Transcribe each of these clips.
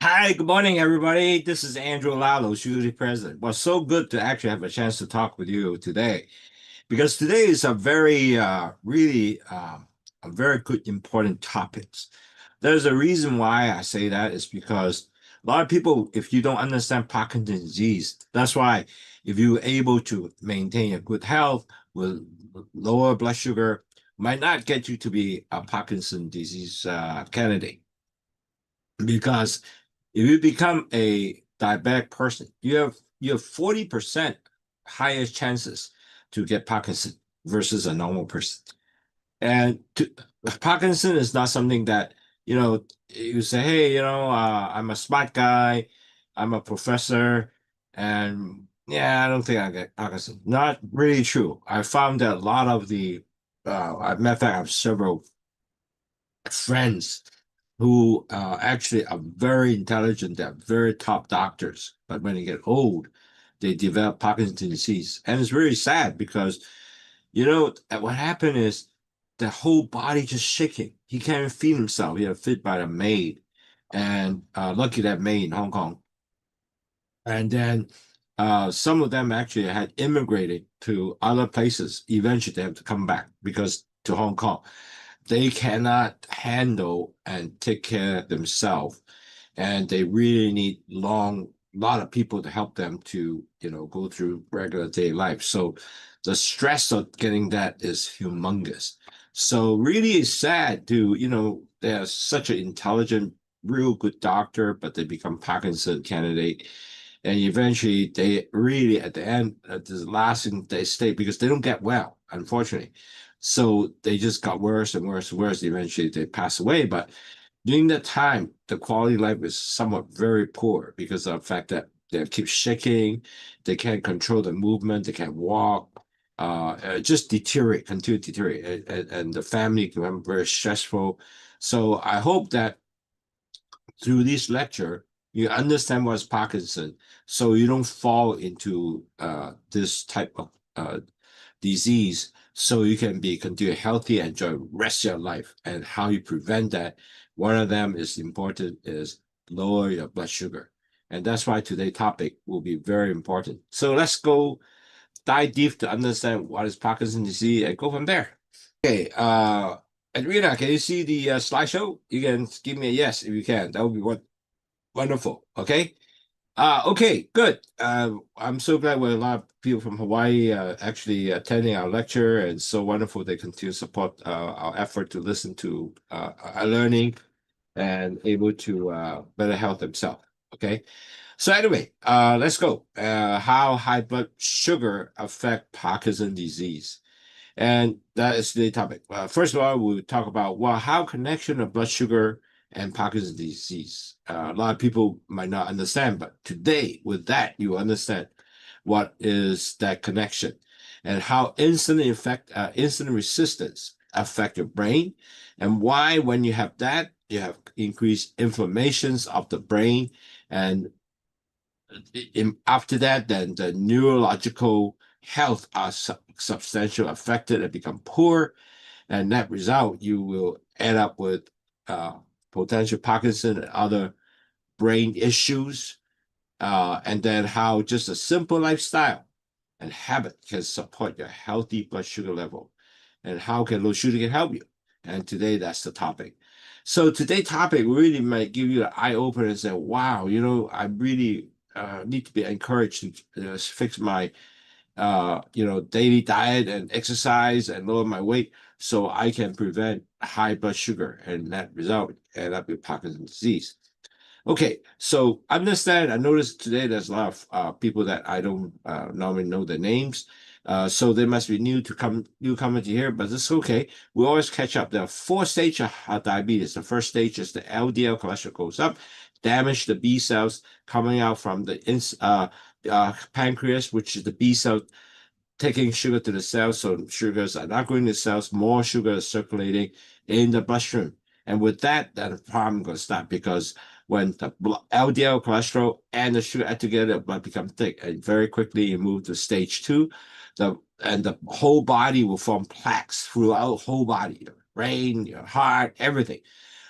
Hi, good morning, everybody. This is Andrew Lalo, Security President. Well, so good to actually have a chance to talk with you today because today is a a very good, important topics. There's a reason why I say that is because a lot of people, if you don't understand Parkinson's disease, that's why if you're able to maintain a good health with lower blood sugar, might not get you to be a Parkinson's disease candidate because if you become a diabetic person, you have 40% higher chances to get Parkinson versus a normal person. And Parkinson is not something that, you say, hey, I'm a smart guy, I'm a professor, and yeah, I don't think I get Parkinson. Not really true. I found that a lot of matter of fact, I have several friends who actually are very intelligent, they're very top doctors, but when they get old, they develop Parkinson's disease. And it's really sad because, what happened is the whole body just shaking. He can't even feed himself. He had fed by a maid. And lucky that maid in Hong Kong. And then some of them actually had immigrated to other places. Eventually, they have to come back because to Hong Kong they cannot handle and take care of themselves, and they really need lot of people to help them to go through regular day life. So the stress of getting that is humongous. So really it's sad to they're such an intelligent, real good doctor, but they become Parkinson candidate, and eventually they really at the end at the last thing they stay because they don't get well, unfortunately. So they just got worse and worse and worse. Eventually, they pass away. But during that time, the quality of life is somewhat very poor because of the fact that they keep shaking, they can't control the movement, they can't walk, just deteriorate, continue to deteriorate, and the family become very stressful. So I hope that through this lecture, you understand what's Parkinson, so you don't fall into this type of disease, so you can be continue healthy and enjoy rest of your life. And how you prevent that, one of them is important is lower your blood sugar. And that's why today's topic will be very important. So let's go dive deep to understand what is Parkinson's disease and go from there. Okay, Edwina, can you see the slideshow? You can give me a yes if you can. That would be wonderful. Okay. Okay, good. I'm so glad we have a lot of people from Hawaii actually attending our lecture, and so wonderful they continue to support our effort to listen to our learning and able to better health themselves. Okay, so anyway, let's go. How high blood sugar affect Parkinson's disease, and that is the topic. First of all, we'll talk about how connection of blood sugar and Parkinson's disease. A lot of people might not understand, but today with that, you understand what is that connection and how insulin resistance affect your brain, and why when you have that, you have increased inflammations of the brain, and after that, then the neurological health are substantially affected and become poor. And that result, you will end up with potential Parkinson and other brain issues. And then how just a simple lifestyle and habit can support your healthy blood sugar level. And how can low sugar can help you. And today, that's the topic. So today's topic really might give you an eye opener and say, wow, I really need to be encouraged to fix my daily diet and exercise and lower my weight so I can prevent high blood sugar and that result end up with Parkinson's disease. Okay, so understand, I noticed today there's a lot of people that I don't normally know their names. So they must be newcomer to here, but it's okay. We always catch up. There are four stages of diabetes. The first stage is the LDL cholesterol goes up, damage the B cells coming out from the pancreas, which is the B cell taking sugar to the cells, so sugars are not going to the cells, more sugar is circulating in the bloodstream. And with that, the problem going to start because when the LDL cholesterol and the sugar add together, the blood become thick, and very quickly you move to stage two. The whole body will form plaques throughout the whole body, your brain, your heart, everything.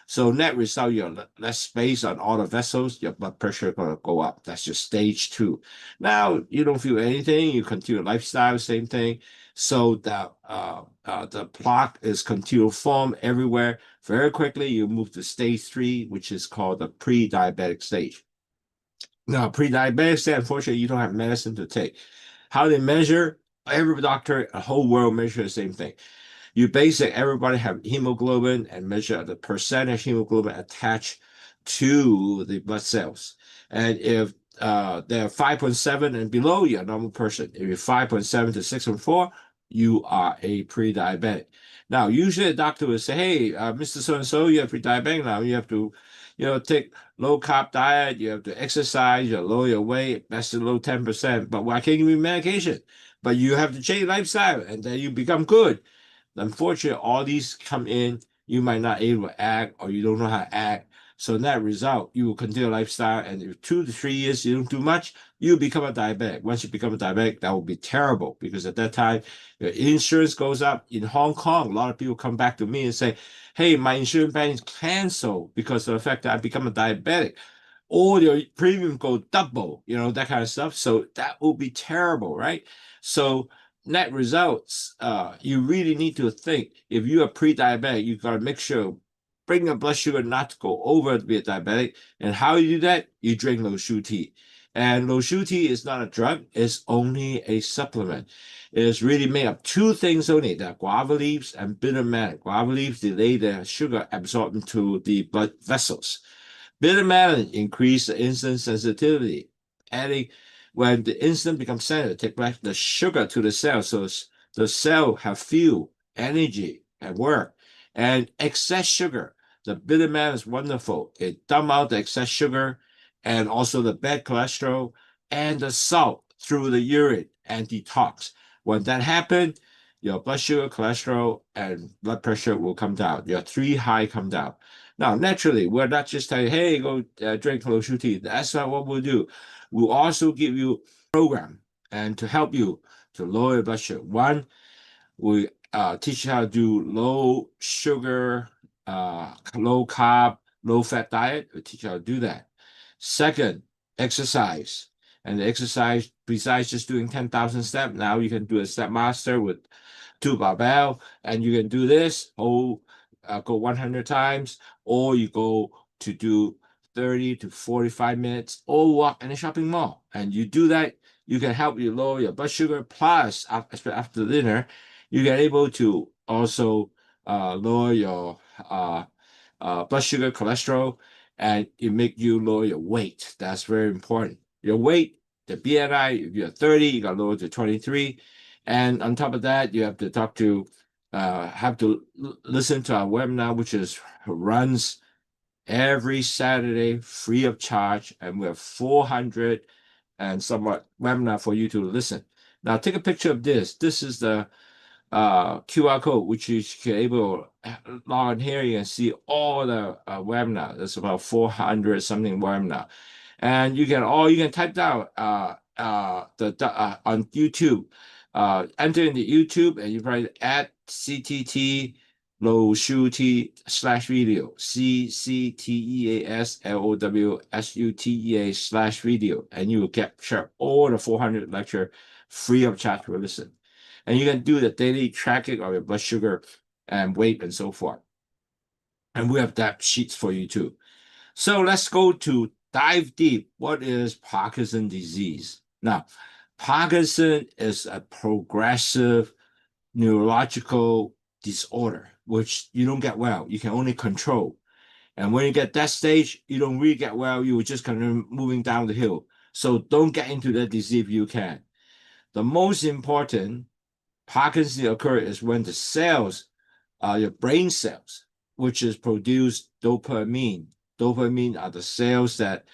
So net result, you have less space on all the vessels, your blood pressure going to go up. That's your stage 2. Now you don't feel anything, you continue lifestyle, same thing. So the plaque is continue to form everywhere. Very quickly, you move to stage 3, which is called the pre-diabetic stage. Now, pre-diabetic stage, unfortunately, you don't have medicine to take. How they measure? Every doctor, the whole world measure the same thing. You basically everybody have hemoglobin and measure the percentage hemoglobin attached to the blood cells. And if they're 5.7 and below, you're a normal person. If you're 5.7 to 6.4, you are a pre-diabetic. Now, usually a doctor will say, hey, Mr. So-and-so, you're pre-diabetic now. You have to, take low-carb diet. You have to exercise. You lower your weight. Best to low 10%. But I can't give you medication. But you have to change lifestyle, and then you become good. Unfortunately, all these come in, you might not able to act or you don't know how to act. So in that result, you will continue lifestyle, and if 2 to 3 years you don't do much, you become a diabetic. Once you become a diabetic, that will be terrible because at that time, your insurance goes up. In Hong Kong, a lot of people come back to me and say, hey, my insurance plan is canceled because of the fact that I become a diabetic. Or your premium go double, that kind of stuff. So that will be terrible, right? So net results, you really need to think if you are pre-diabetic, you got to make sure bring your blood sugar not to go over to be a diabetic. And how you do that? You drink low sugar tea. And low sugar tea is not a drug, it's only a supplement. It is really made of 2 things only, the guava leaves and bitter melon. Guava leaves delay the sugar absorption to the blood vessels. Bitter melon increase the insulin sensitivity, adding when the insulin becomes sensitive, take back the sugar to the cell, so the cell have fuel, energy, and work. And excess sugar, the bitter melon is wonderful. It dump out the excess sugar and also the bad cholesterol and the salt through the urine and detox. When that happens, your blood sugar, cholesterol, and blood pressure will come down. Your 3 high come down. Now, naturally, we're not just telling you, hey, go drink low sugar tea. That's not what we'll do. We'll also give you a program and to help you to lower your blood sugar. One, we teach you how to do low sugar, low carb, low fat diet. We teach you how to do that. Second, exercise. And the exercise, besides just doing 10,000 steps, now you can do a step master with 2 barbell, and you can do this, go 100 times, or you go to do 30 to 45 minutes, or walk in a shopping mall. And you do that, you can help you lower your blood sugar. Plus, after dinner, you get able to also lower your blood sugar, cholesterol, and it make you lower your weight. That's very important. Your weight, the BMI, if you're 30, you got to lower to 23. And on top of that, you have to listen to our webinar, which runs every Saturday free of charge. And we have 400 and somewhat webinar for you to listen. Now take a picture of this. This is the QR code, which you can able to log on here. You can see all the webinar. There's about 400 something webinar, and you can type down on YouTube. Enter in the YouTube, and you write at CTT low sugar tea /video CCTEASLOWSUTEA/video, and you will capture all the 400 lecture free of charge to listen. And you can do the daily tracking of your blood sugar and weight and so forth. And we have that sheets for you too. So let's go to dive deep. What is Parkinson's disease? Now, Parkinson is a progressive neurological disorder, which you don't get well. You can only control. And when you get that stage, you don't really get well. You're just kind of moving down the hill. So don't get into that disease if you can. The most important Parkinson occurs is when the cells, your brain cells, which is produce dopamine. Dopamine are the cells that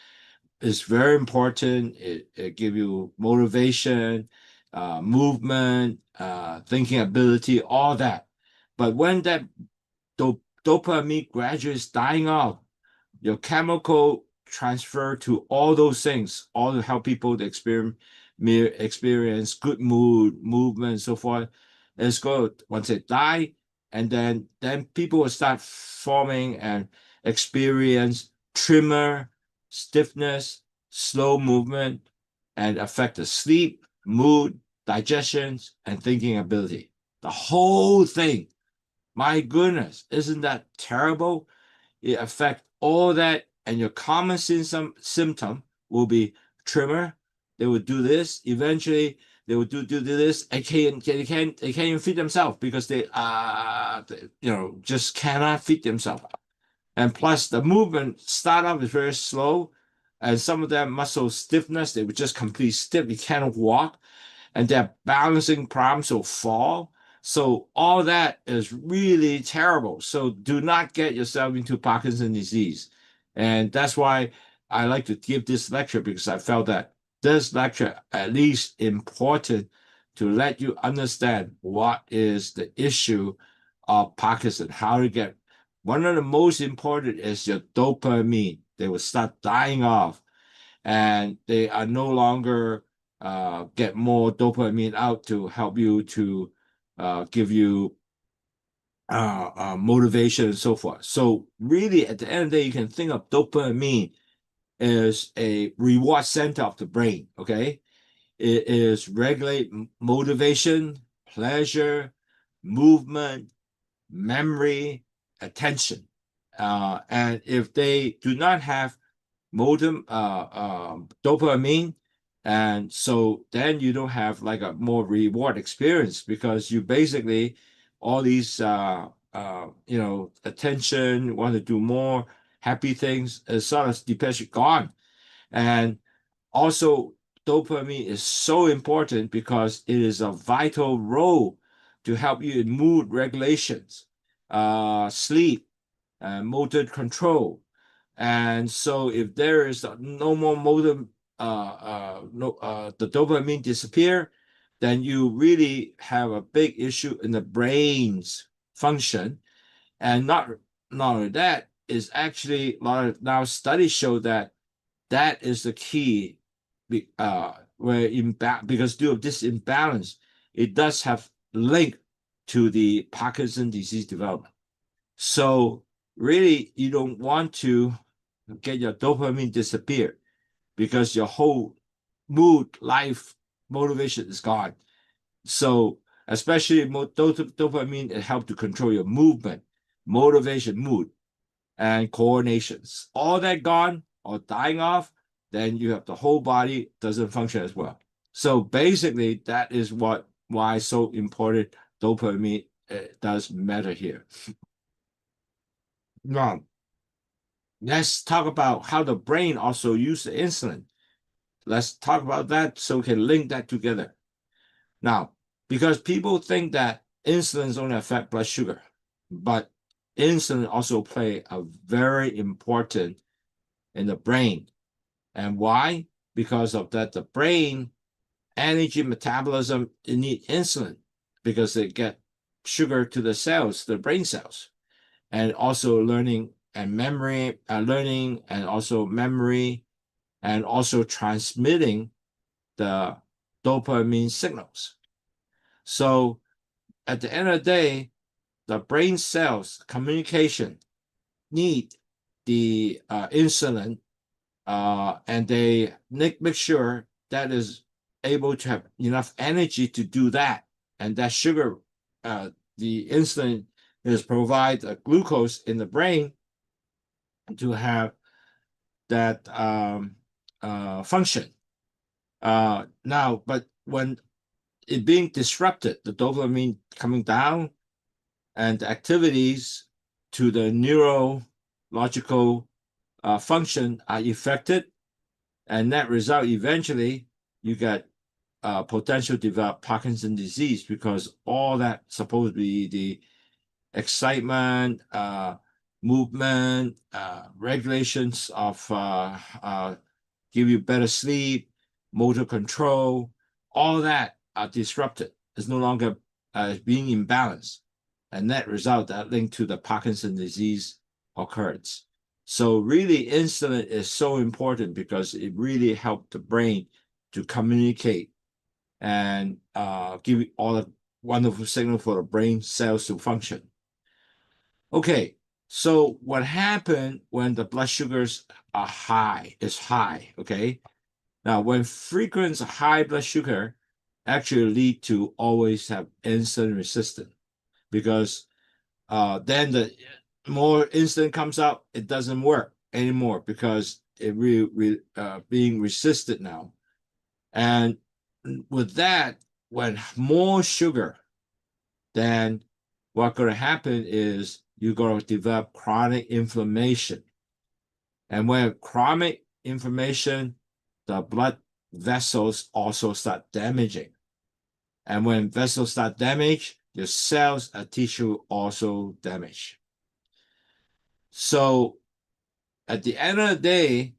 is very important. It gives you motivation, movement, thinking ability, all that. But when that dopamine gradually is dying off, your chemical transfer to all those things, all to help people to experience good mood, movement, and so forth. It's good once it die, and then people will start forming and experience tremor, stiffness, slow movement, and affect the sleep, mood, digestion, and thinking ability. The whole thing. My goodness, isn't that terrible? It affects all that, and your common symptom will be tremor. They will do this. Eventually, they will do this. They can't even feed themselves because they just cannot feed themselves. And plus, the movement start off is very slow, and some of them muscle stiffness, they would just complete stiff. You cannot walk, and their balancing problems will fall. So all that is really terrible. So do not get yourself into Parkinson's disease. And that's why I like to give this lecture, because I felt that this lecture at least important to let you understand what is the issue of Parkinson, how to get. One of the most important is your dopamine. They will start dying off, and they are no longer get more dopamine out to help you to give you motivation and so forth. So really, at the end of the day, you can think of dopamine as a reward center of the brain, okay? It is regulate motivation, pleasure, movement, memory, attention. And if they do not have dopamine, and so then you don't have like a more reward experience, because you basically all these attention, want to do more happy things, is sort of depression gone. And also, dopamine is so important because it is a vital role to help you in mood regulations, sleep, motor control. And so if there is no more motor, the dopamine disappear, then you really have a big issue in the brain's function. And not only that, is actually a lot of now studies show that that is the key, because due to this imbalance, it does have link to the Parkinson's disease development. So really, you don't want to get your dopamine disappear, because your whole mood, life, motivation is gone. So especially dopamine, it helps to control your movement, motivation, mood, and coordinations. All that gone or dying off, then you have the whole body doesn't function as well. So basically, that is why so important dopamine does matter here. Now, let's talk about how the brain also uses the insulin. Let's talk about that so we can link that together. Now, because people think that insulin only affect blood sugar, but insulin also play a very important in the brain. And why? Because of that, the brain energy metabolism, it need insulin because they get sugar to the cells, the brain cells, and also learning and memory, learning and also memory, and also transmitting the dopamine signals. So at the end of the day, the brain cells communication need the insulin, and they make sure that is able to have enough energy to do that. And that sugar, the insulin is provide glucose in the brain to have that function. Now, but when it being disrupted, the dopamine coming down, and the activities to the neurological function are affected, and that result eventually you get potential develop Parkinson's disease, because all that supposed to be the excitement, movement, regulations of give you better sleep, motor control, all that are disrupted. It's no longer being imbalanced. And that result that linked to the Parkinson's disease occurs. So really, insulin is so important because it really helped the brain to communicate and give all the wonderful signal for the brain cells to function. Okay, So what happened when the blood sugars are high, is high, okay? Now, when frequent high blood sugar actually lead to always have insulin resistance because then the more insulin comes out, it doesn't work anymore because it being resisted now. And with that, when more sugar, then what's going to happen is you're going to develop chronic inflammation. And when chronic inflammation, the blood vessels also start damaging. And when vessels start damaged, your cells and tissue also damage. So at the end of the day,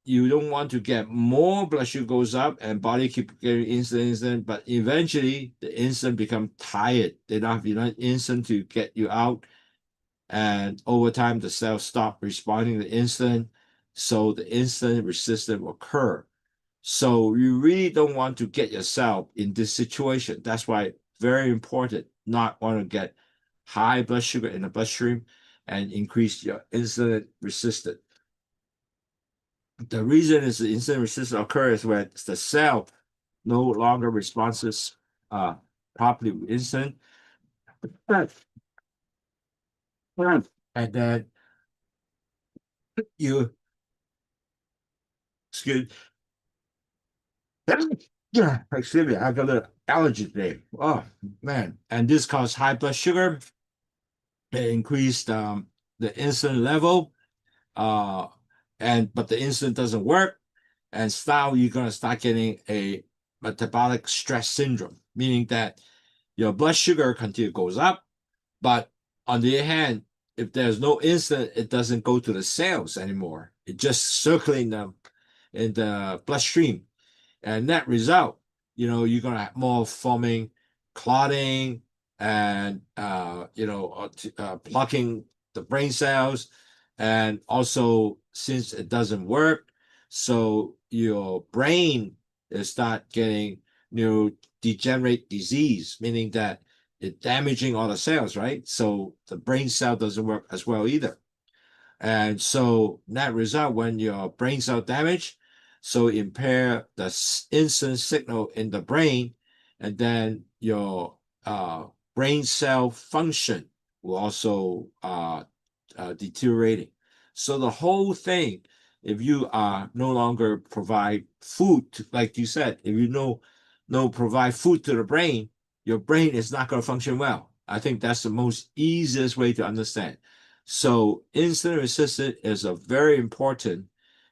you don't want to get more blood sugar goes up and body keep getting insulin, but eventually the insulin become tired. They don't have enough insulin to get you out. And over time, the cells stop responding to insulin. So the insulin resistance will occur. So you really don't want to get yourself in this situation. That's why very important not want to get high blood sugar in the bloodstream and increase your insulin resistance. The reason is the insulin resistance occurs when the cell no longer responds properly with insulin. And then you, excuse, yeah, excuse me, I got an allergy today. Oh man. And this causes high blood sugar. It increased the insulin level. But the insulin doesn't work. And now you're gonna start getting a metabolic stress syndrome, meaning that your blood sugar continue goes up, but on the other hand, if there's no insulin, it doesn't go to the cells anymore. It just circulating them in the bloodstream. And that result, you're gonna have more forming, clotting, and blocking the brain cells. And also, since it doesn't work, so your brain is start getting neurodegenerate disease, meaning that it's damaging all the cells, right? So the brain cell doesn't work as well either. And so that result, when your brain cell damage, so impair the insulin signal in the brain, and then your brain cell function will also deteriorating. So the whole thing, if you are no longer provide food, like you said, if you no provide food to the brain, your brain is not going to function well. I think that's the most easiest way to understand. So insulin resistance is a very important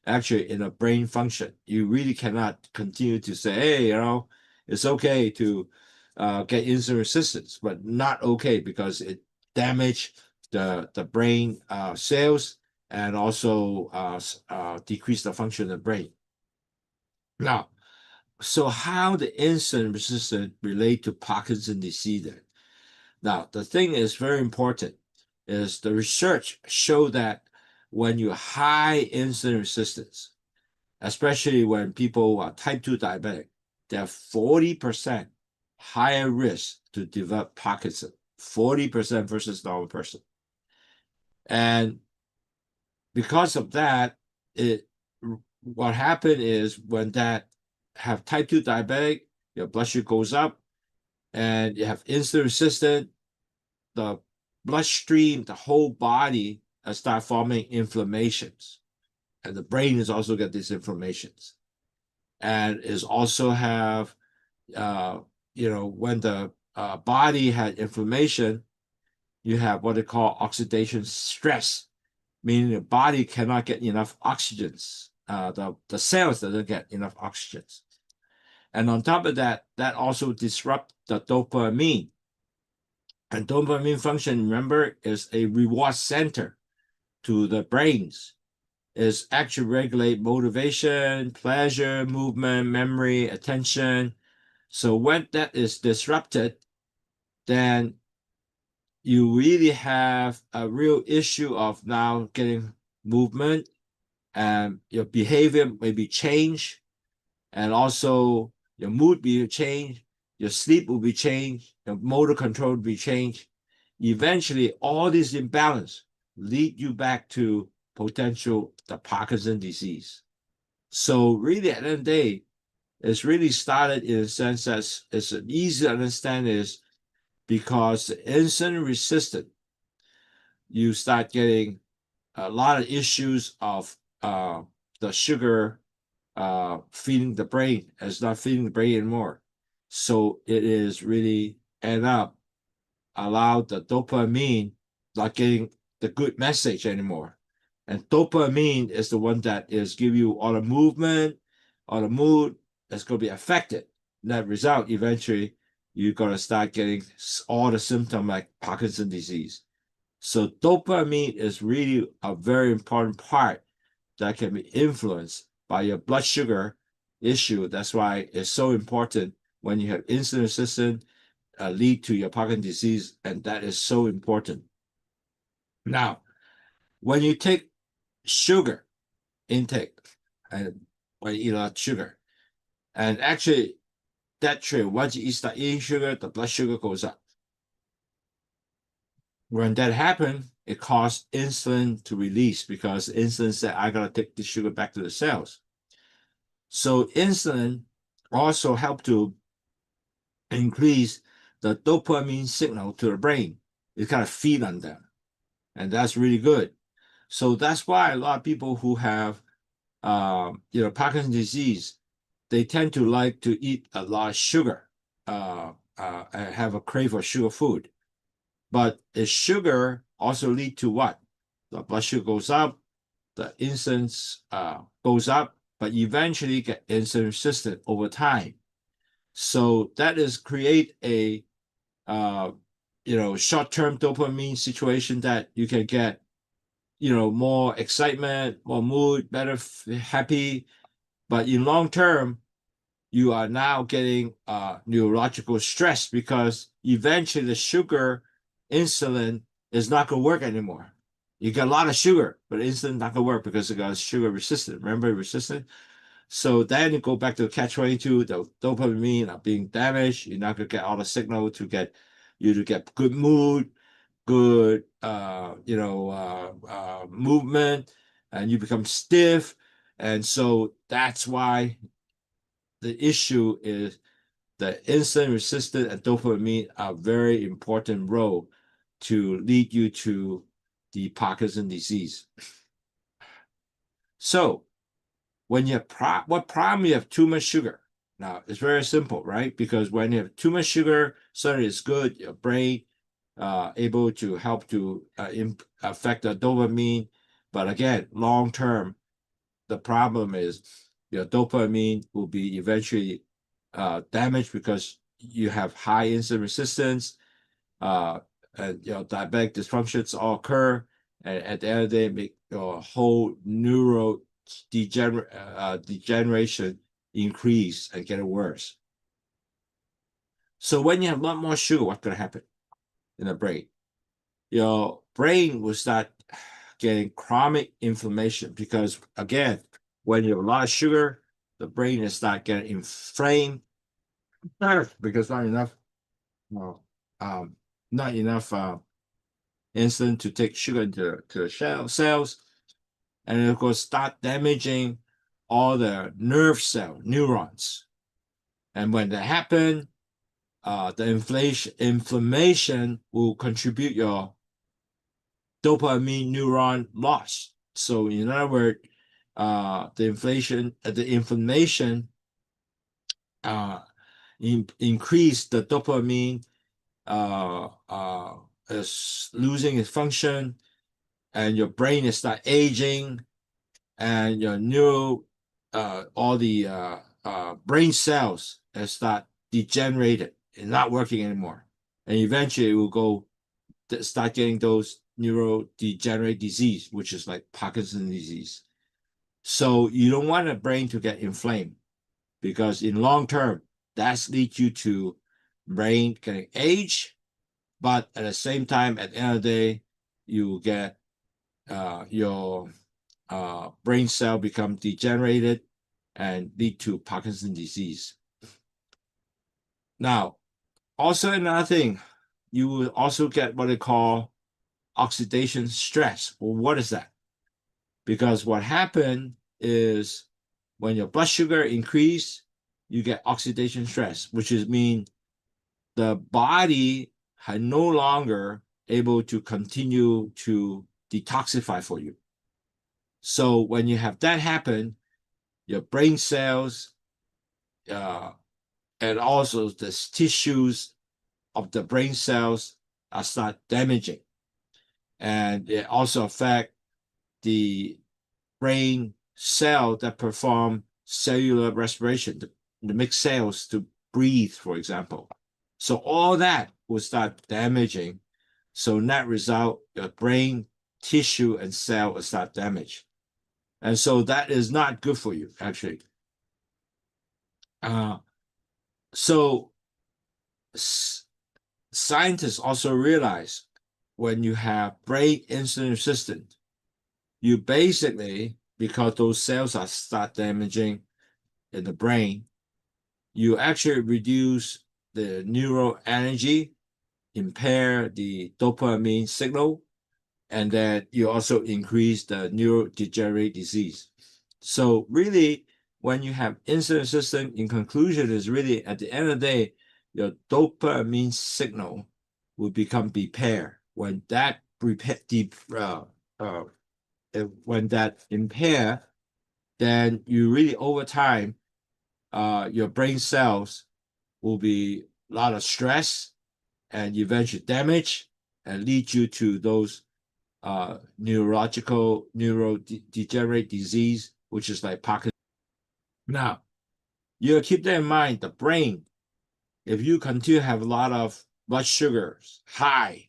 actually in a brain function. You really cannot continue to say, hey, it's okay to get insulin resistance, but not okay because it damage the brain cells and also decrease the function of the brain. Now, so how the insulin resistance relate to Parkinson's disease then? Now, the thing is very important is the research show that when you high insulin resistance, especially when people are type 2 diabetic, they're 40% higher risk to develop Parkinson, 40% versus normal person. And because of that, what happened is when that have type 2 diabetic, your blood sugar goes up and you have insulin resistant, the bloodstream, the whole body start forming inflammations. And the brain is also get these inflammations. And is also have, when the body had inflammation, you have what they call oxidation stress, meaning the body cannot get enough oxygens. The cells doesn't get enough oxygens. And on top of that, that also disrupt the dopamine. And dopamine function, remember, is a reward center to the brains. Is actually regulate motivation, pleasure, movement, memory, attention. So when that is disrupted, then you really have a real issue of now getting movement, and your behavior may be changed, and also your mood will be changed, your sleep will be changed, your motor control will be changed. Eventually, all this imbalance lead you back to potential the Parkinson disease. So really at the end of the day, it's really started in a sense that it's easy to understand is because the insulin resistant, you start getting a lot of issues of the sugar feeding the brain. It's not feeding the brain anymore. So it is really end up allow the dopamine not getting the good message anymore. And dopamine is the one that is give you all the movement, all the mood that's going to be affected. That result, eventually, you're going to start getting all the symptoms like Parkinson's disease. So dopamine is really a very important part that can be influenced by your blood sugar issue. That's why it's so important when you have insulin resistance lead to your Parkinson's disease, and that is so important. Now, when you take sugar intake, and when you eat a lot of sugar, and actually that true, once you start eating sugar, the blood sugar goes up. When that happens, it causes insulin to release because insulin said, I gotta take the sugar back to the cells. So insulin also help to increase the dopamine signal to the brain. It kind of feed on them. And that's really good. So that's why a lot of people who have, Parkinson's disease, they tend to like to eat a lot of sugar, and have a crave for sugar food. But the sugar also lead to what? The blood sugar goes up, the insulin goes up, but eventually get insulin resistant over time. So that is create a short-term dopamine situation that you can get, more excitement, more mood, better, happy. But in long term, you are now getting neurological stress because eventually the sugar, insulin is not going to work anymore. You get a lot of sugar, but insulin not going to work because it got sugar resistant. Remember resistant? So then you go back to catch-22, the dopamine are being damaged. You're not going to get all the signal to get you to get good mood, good movement, and you become stiff. And so that's why the issue is the insulin resistant and dopamine are very important role to lead you to the Parkinson disease. So when you have what problem you have too much sugar? Now it's very simple, right? Because when you have too much sugar, certainly it's good, your brain able to help to affect the dopamine. But again, long term, the problem is your dopamine will be eventually damaged because you have high insulin resistance, and diabetic dysfunctions all occur, and at the end of the day, make your whole neuro degeneration increase and get worse. So when you have a lot more sugar, what's going to happen in the brain? Your brain will start getting chronic inflammation because, again, when you have a lot of sugar, the brain is start getting inflamed because not enough, insulin to take sugar into the cells, and of course start damaging all the nerve cell neurons. And when that happens, the inflammation will contribute your dopamine neuron loss. So in other words, the inflammation increase the dopamine is losing its function, and your brain is start aging, and your all the brain cells start degenerated and not working anymore, and eventually it will go start getting those neurodegenerative disease, which is like Parkinson's disease. So you don't want the brain to get inflamed because in long term, that leads you to brain getting age, but at the same time, at the end of the day, you get your brain cell become degenerated and lead to Parkinson's disease. Now, also another thing, you will also get what they call oxidation stress. Well, what is that? Because what happened is when your blood sugar increase, you get oxidation stress, which is mean the body had no longer able to continue to detoxify for you. So when you have that happen, your brain cells and also the tissues of the brain cells start damaging. And it also affect the brain cell that perform cellular respiration, the make cells to breathe, for example. So all that will start damaging. So net result, your brain tissue and cell will start damage. And so that is not good for you, actually. So scientists also realize when you have brain insulin resistant, you basically, because those cells are start damaging in the brain, you actually reduce the neural energy, impair the dopamine signal, and then you also increase the neurodegenerative disease. So really, when you have insulin resistance, in conclusion, is really at the end of the day, your dopamine signal will become impaired. When that impair, then you really over time, your brain cells will be a lot of stress and eventually damage and lead you to those neurological neurodegenerative disease, which is like Parkinson. Now, you keep that in mind, the brain, if you continue to have a lot of blood sugars high,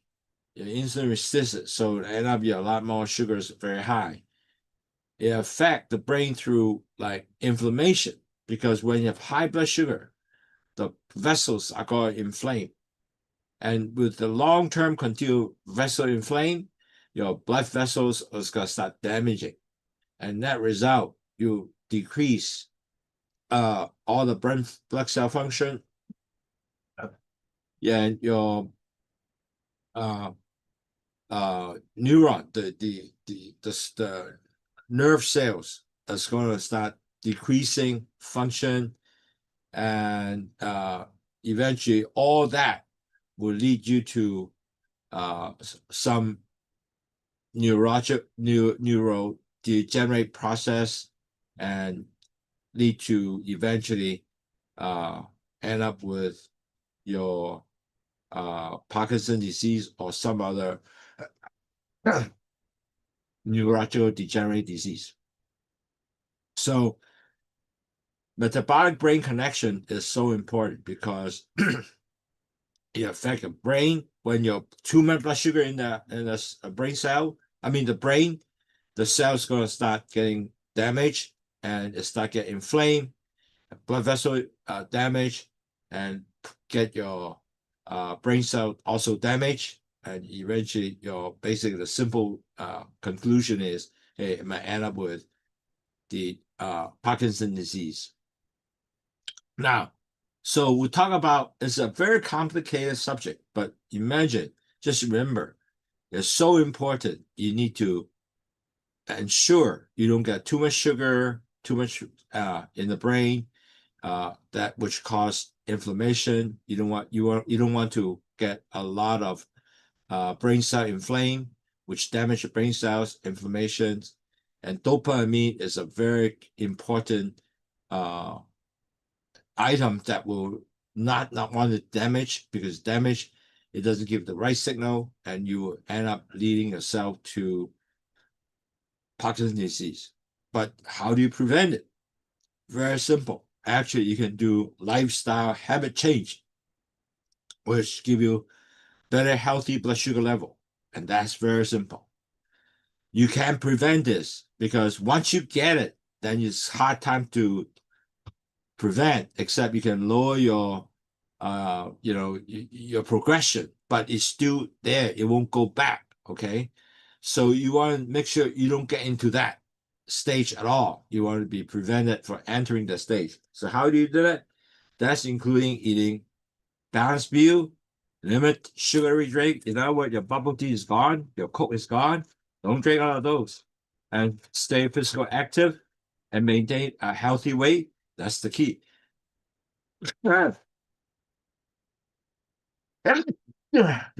your insulin resistance, so end up you have a lot more sugars very high. It affects the brain through like inflammation, because when you have high blood sugar, the vessels are going to inflame. And with the long-term continued vessel inflame, your blood vessels is going to start damaging. And that result, you decrease all the blood cell function. Yeah, and your neuron, the nerve cells is going to start decreasing function, and eventually all that will lead you to some neurodegenerate process and lead to eventually end up with your Parkinson disease or some other neurological degenerative disease. So metabolic brain connection is so important because it affects the brain. When you're too much blood sugar in the brain cell, I mean the brain, the cell's going to start getting damaged and it start getting inflamed, blood vessel damage, and get your brain cell also damaged, and eventually your basically the simple conclusion is, hey, it might end up with the Parkinson disease. Now, so we talk about, it's a very complicated subject, but imagine, just remember, it's so important. You need to ensure you don't get too much sugar, too much in the brain, that which cause inflammation. You don't want to get a lot of brain cell inflamed, which damage the brain cells, inflammations, and dopamine is a very important item that will not want to damage, because damage, it doesn't give the right signal, and you will end up leading yourself to Parkinson's disease. But how do you prevent it? Very simple. Actually, you can do lifestyle habit change, which give you better healthy blood sugar level. And that's very simple. You can prevent this because once you get it, then it's hard time to prevent, except you can lower your your progression, but it's still there. It won't go back. Okay. So you want to make sure you don't get into that stage at all. You want to be prevented from entering the stage. So how do you do that? That's including eating balanced meal, Limit sugary drink. You know what? Your bubble tea is gone. Your Coke is gone. Don't drink all of those. And stay physical active and maintain a healthy weight. That's the key.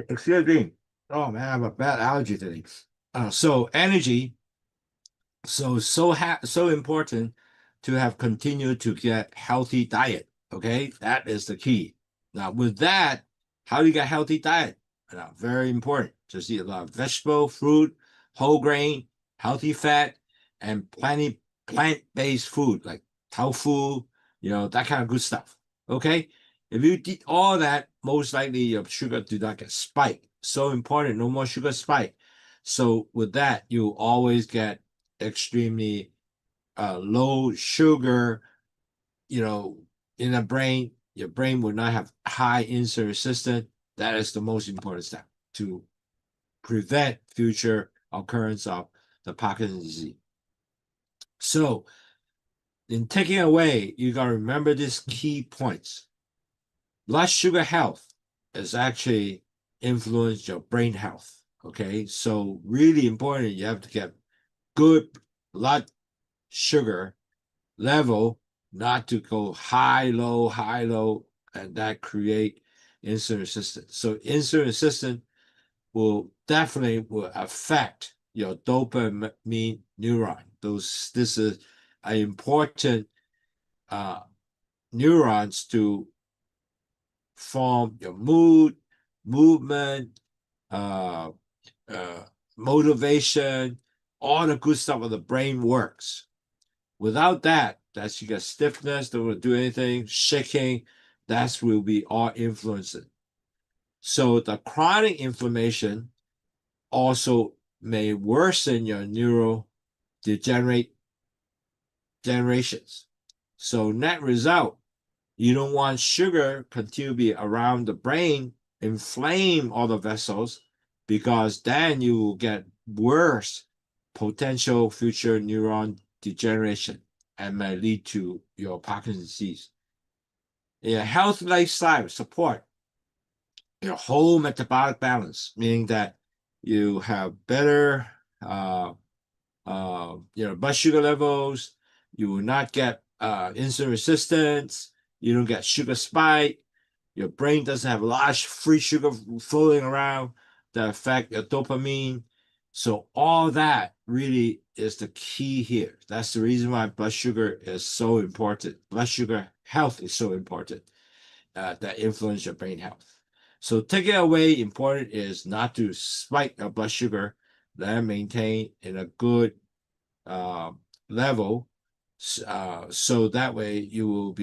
Excuse me. Oh man, I have a bad allergy today. So energy, so important to have continued to get healthy diet. Okay, that is the key. Now with that, how do you get healthy diet? Now, very important. Just eat a lot of vegetable, fruit, whole grain, healthy fat, and plenty plant-based food like tofu, that kind of good stuff. Okay, if you eat all that, most likely your sugar do not get spiked. So important, no more sugar spike. So with that, you always get extremely low sugar, in the brain. Your brain will not have high insulin resistance. That is the most important step to prevent future occurrence of the Parkinson's disease. So in taking away, you got to remember these key points. Blood sugar health is actually influence your brain health. Okay, so really important. You have to get good blood sugar level, not to go high, low, and that create insulin resistance. So insulin resistance will definitely affect your dopamine neuron. This is an important neurons to form your mood, movement, uh, uh, motivation, all the good stuff of the brain works. Without that, you get stiffness, don't want to do anything, shaking, that will be all influencing. So the chronic inflammation also may worsen your generations. So net result, you don't want sugar continue to be around the brain, inflame all the vessels, because then you will get worse potential future neuron degeneration and may lead to your Parkinson's disease. A healthy lifestyle support your whole metabolic balance, meaning that you have better blood sugar levels, you will not get insulin resistance, you don't get sugar spike, your brain doesn't have large free sugar floating around that affect your dopamine. So all that really is the key here. That's the reason why blood sugar is so important. Blood sugar health is so important, that influence your brain health. So taking away important is not to spike your blood sugar, then maintain in a good level, so that way you will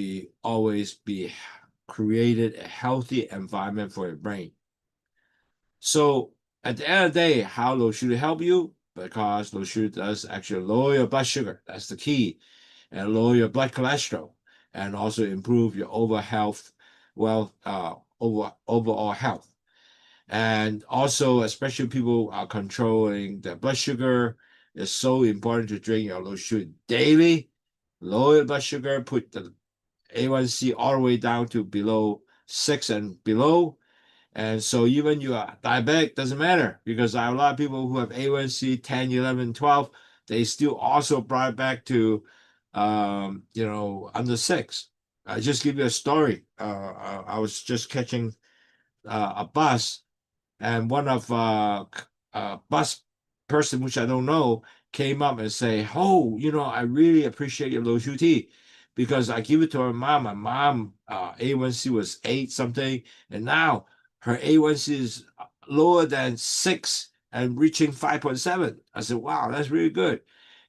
always be created a healthy environment for your brain. So at the end of the day, how low sugar help you? Because low sugar does actually lower your blood sugar. That's the key, and lower your blood cholesterol, and also improve your overall health. And also, especially people are controlling their blood sugar, it's so important to drink your low sugar daily. Lower your blood sugar, put the A1C all the way down to below 6 and below. And so even you are diabetic, doesn't matter, because I have a lot of people who have A1C 10, 11, 12, they still also brought it back to, under 6. I just give you a story. I was just catching a bus, and one of bus person, which I don't know, came up and say, "Oh, I really appreciate your low tea, because I give it to her mom. My mom A1C was 8 something, and now her A1C is lower than 6 and reaching 5.7." I said, "Wow, that's really good."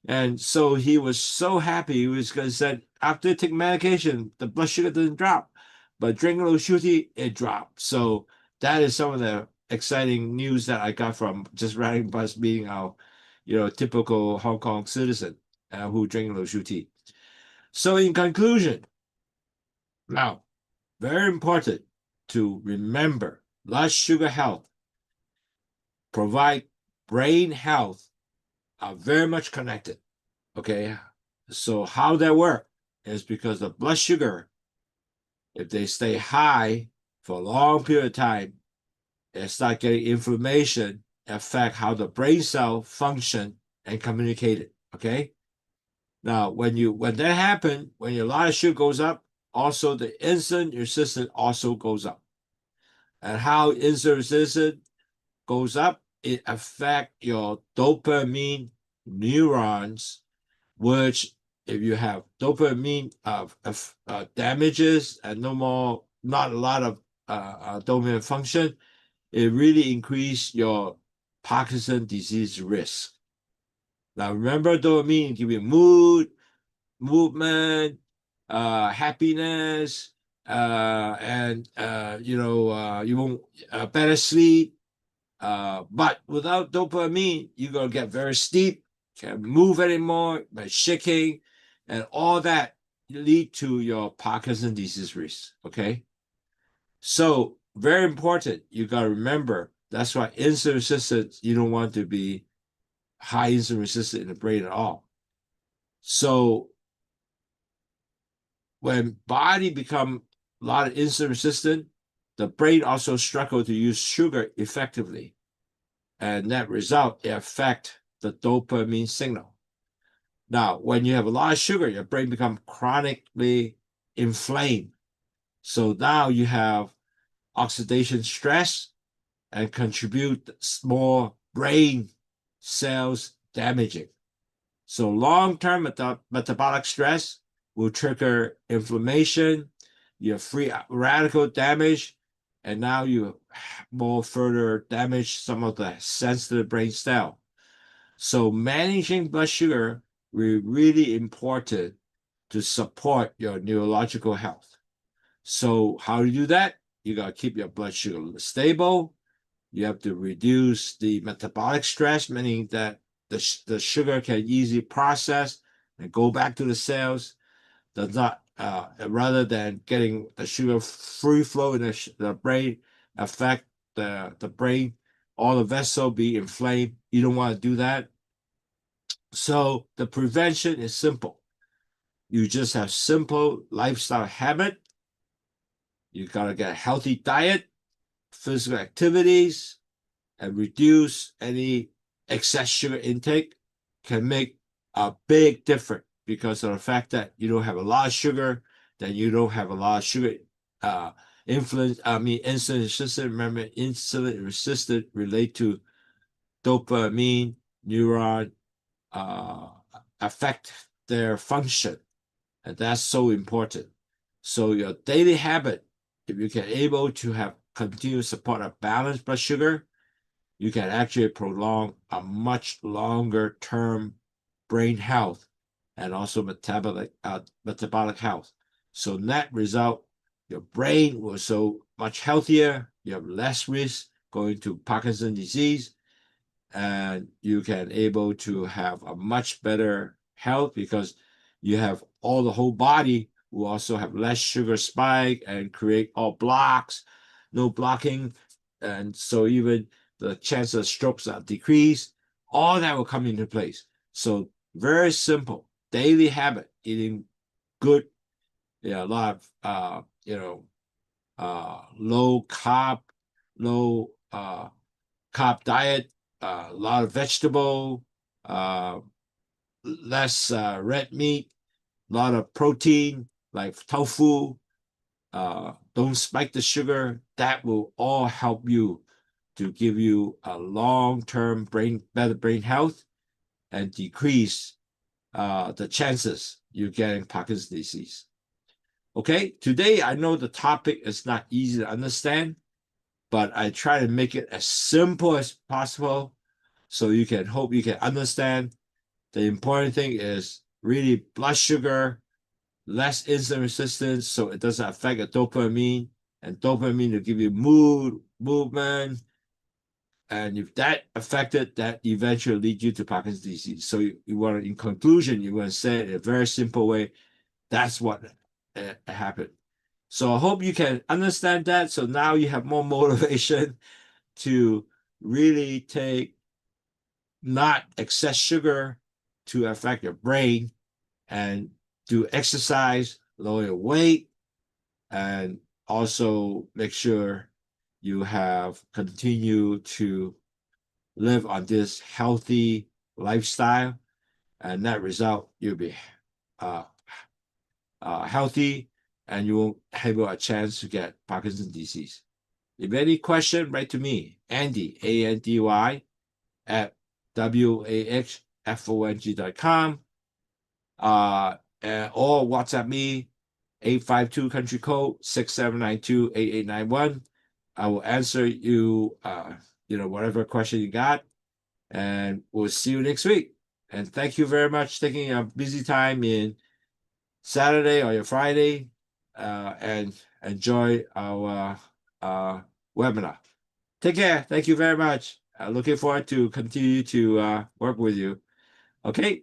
And so he was so happy. He was going to say, after taking medication, the blood sugar doesn't drop, but drinking low tea, it dropped. So that is some of the exciting news that I got from just riding bus, being our, typical Hong Kong citizen who drink low tea. So in conclusion, now, very important to remember, blood sugar health, provide brain health are very much connected. Okay, so how that work is because the blood sugar, if they stay high for a long period of time, it start getting inflammation, affect how the brain cell function and communicate it. Okay. Now, when that happens, when your blood sugar goes up, also the insulin resistance also goes up. And how insulin resistance goes up, it affects your dopamine neurons, which if you have dopamine damages and not a lot of dopamine function, it really increase your Parkinson disease risk. Now, remember, dopamine give you mood, movement, happiness, and you won't better sleep. But without dopamine, you're gonna get very steep, can't move anymore, by shaking, and all that lead to your Parkinson disease risk. Okay, so very important. You gotta remember that's why insulin resistance. You don't want to be high insulin resistant in the brain at all. So when body become a lot of insulin resistant, the brain also struggle to use sugar effectively. And that result, it affect the dopamine signal. Now, when you have a lot of sugar, your brain become chronically inflamed. So now you have oxidation stress and contribute more brain cells damaging. So long-term metabolic stress will trigger inflammation, you have free radical damage, and now you more further damage some of the sensitive brain cell. So managing blood sugar will be really important to support your neurological health. So how do you do that? You got to keep your blood sugar stable. You have to reduce the metabolic stress, meaning that the sugar can easily process and go back to the cells. Does not rather than getting the sugar free flow in the brain affect the brain, all the vessel be inflamed. You don't want to do that. So the prevention is simple. You just have simple lifestyle habit. You gotta get a healthy diet, physical activities, and reduce any excess sugar intake can make a big difference because of the fact that you don't have a lot of sugar, then you don't have a lot of sugar insulin resistant. Remember, insulin resistant relate to dopamine neuron affect their function, and that's so important. So your daily habit, if you can able to have continuous support of balanced blood sugar, you can actually prolong a much longer term brain health and also metabolic health. So net result, your brain was so much healthier, you have less risk going to Parkinson's disease, and you can able to have a much better health because you have all the whole body will also have less sugar spike and create all blocks, no blocking, and so even the chance of strokes are decreased. All that will come into place. So very simple daily habit, eating good, a lot of low carb diet, a lot of vegetable, less red meat, a lot of protein like tofu. Don't spike the sugar. That will all help you to give you a long-term better brain health and decrease the chances you're getting Parkinson's disease. Okay, today I know the topic is not easy to understand, but I try to make it as simple as possible so you can hope you can understand. The important thing is really blood sugar, less insulin resistance, so it doesn't affect the dopamine, and dopamine will give you mood, movement, and if that affected, that eventually lead you to Parkinson's disease. So you want to, in conclusion, you want to say it in a very simple way. That's what happened. So I hope you can understand that. So now you have more motivation to really take not excess sugar to affect your brain and do exercise, lower your weight, and also make sure you have continued to live on this healthy lifestyle, and that result, you'll be healthy, and you won't have a chance to get Parkinson's disease. If any question, write to me, Andy, ANDY, at WAHFONG.com, or WhatsApp me, 852 country code 6792-8891. I will answer you, whatever question you got, and we'll see you next week. And thank you very much for taking a busy time in Saturday or your Friday, and enjoy our webinar. Take care. Thank you very much. Looking forward to continue to work with you. Okay.